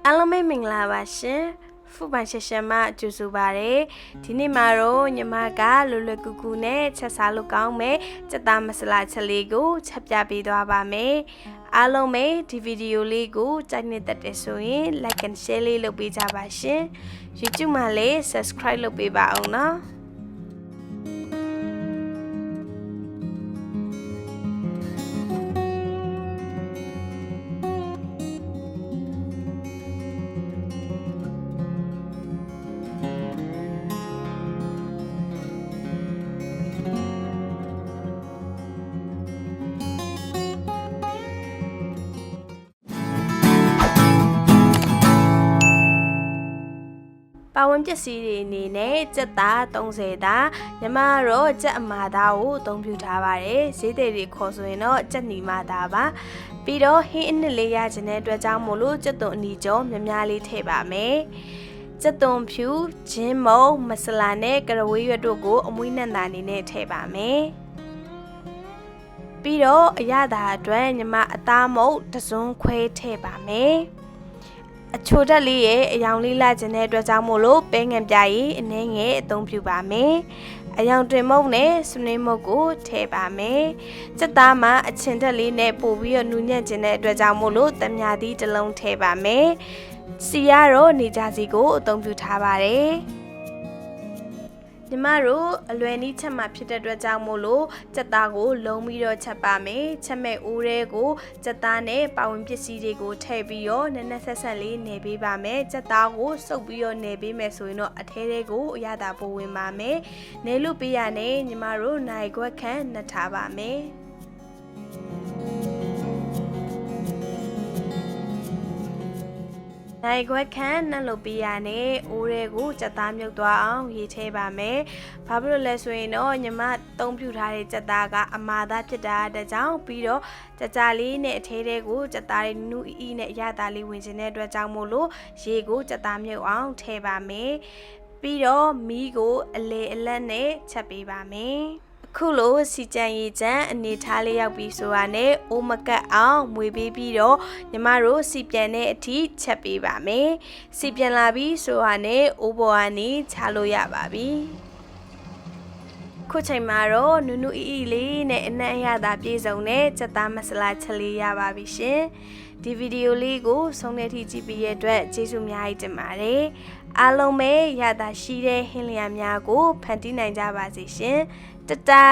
အားလုံးပဲမင်္ဂလာပါရှင်ဖူပိုင်ရှက်ရှက်မှကြိုဆိုပါရစေဒီနေ့မှာတော့ညီမကလွယ်လွယ်ကူကူနဲ့ချက်စားလို့ကောင်းမယ်စက်သားမဆလာချက်လေးကိုချက်ပြပေးသွားပါမယ်အားလုံးပဲဒီဗီဒီယိုလေးကိုကြိုက်နေတဲ့တဲ့ဆိုရင် like and share လေးလုပ်ပေးကြပါရှင် YouTube မှာလည်း subscribe လုပ်ပေးပါအောင်နော်ပါဝင်ပစ္စည်းတွေအနေနဲ့စက်သား30သားညီမတော့စက်အမာသားကိုအသုံးပြုထားပါတယ်ဈေးသည်တွေခေါ်ဆိုရင်တော့စက်နီမာသားပါပြီးတော့ဟင်းအနစ်လေးရခြင်းတဲ့အတွက်ကြောင့်မို့လို့စက်သွန်အနီကျော်များများလေးထည့်ပါမယ်စက်သွန်ဖြူဂျင်းမုံမဆလာနဲ့ကရဝေးရွက်တို့ကိုအမွှေးနှံတာအနေနဲ့ထည့်ပါမယ်ပြီးတော့အရသာအတွက်ညီမအသားမုတ်တစ်စုံခွဲထည့်ပါမယ်အချိုတက်လေးရဲ့အယောင်လေးလာခြင်းတဲ့အတွက်ကြောင့်မို့လို့ပဲငံပြရီအနှဲငယ်အသုံးပြုပါမယ်အယောင်တွင်မုတ်နဲ့စနွေးမုတ်ကိုထည့်ပါမယ်စက်သားမှာအချင်တက်လေးနဲ့ပို့ပြီးတော့နူးညံ့ခြင်းတဲ့အတွက်ကြောင့်မို့လို့တမြာသီးတစ်လုံးထည့်ပါမယ်စီရတော့နေကြစီကိုအသုံးပြုထားပါတယ်ညီမတို့အလွယ်နည်းချက်မှာဖြစ်တဲ့အတွက်ကြောင့်မို့လို့စက်သားကိုလုံးပြီးတော့ချက်ပါမယ်ချက်မဲ့အိုးတွေကိုစက်သားနဲ့ပါဝင်ပစ္စည်းတွေကိုထည့်ပြီးတော့နက်နက်ဆက်ဆက်လေးနေပေးပါမယ်စက်သားကိုစုပ်ပြီးတော့နေပေးမယ်ဆိုရင်တော့အထဲတွေကိုအရသာပိုဝင်ပါမယ်နေလို့ပြရနဲ့ညီမတို့နိုင်ခွက်ခန့်နှထားပါမယ်နိုင်ခွက်ခန့်နှက်လို့ပြရနဲ့အိုးတွေကိုစက်သားမြုပ်သွားအောင်ရေထည့်ပါမယ်။ဘာဖြစ်လို့လဲဆိုရင်တော့ညီမသုံးပြထားတဲ့စက်သားကအမာသားဖြစ်တာတဲ့ကြောင့်ပြီးတော့ကြကြလေးနဲ့အထဲတွေကိုစက်သားတွေနူးအီးနဲ့အရသာလေးဝင်ခြင်းတဲ့အတွက်ကြောင့်မို့လို့ရေကိုစက်သားမြုပ်အောင်ထည့်ပါမယ်။ပြီးတော့မီးကိုအလေအလတ်နဲ့ချက်ပေးပါမယ်။ခုလိုစီကြံရီကြံအနေထားလေးရောက်ပြီးဆိုတာနဲ့အိုးမကတ်အောင်မွေပေးပြီးတော့ညီမတို့စီပြန်တဲ့အထိချက်ပေးပါမယ်စီပြန်လာပြီးဆိုတာနဲ့အိုးပေါ်ကနေချလို့ရပါပြီခုချိန်မှာတော့နူးနူးအီအီလေးနဲ့အနံ့အရသာပြည့်စုံတဲ့စက်သားမဆလာချက်လေးရပါပြီရှင်ဒီဗီဒီယိုလေးကိုဆုံးတဲ့အထိကြည့်ပြီးရတဲ့အတွက်ကျေးဇူးအများကြီးတင်ပါတယ်အားလုံးပဲရတာရှိတဲ့ဟင်းလျာများကိုဖန်တီးနိုင်ကြပါစေရှင်တတာ